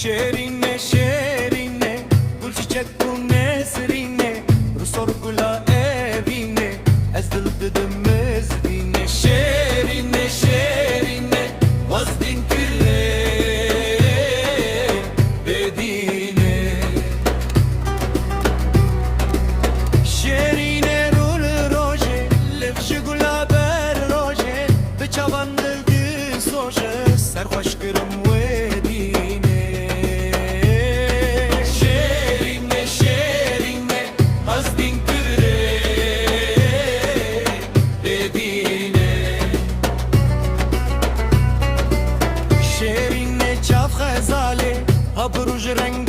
Şerine şerine gül çiçek bu nesrine Rusor gula evine ez dil dedim mezvine Şerine şerine vazdin külle bedine Şerine rul roje levşi gula ber roje Beçavan dildi soje serhoş kırım بروج رنگ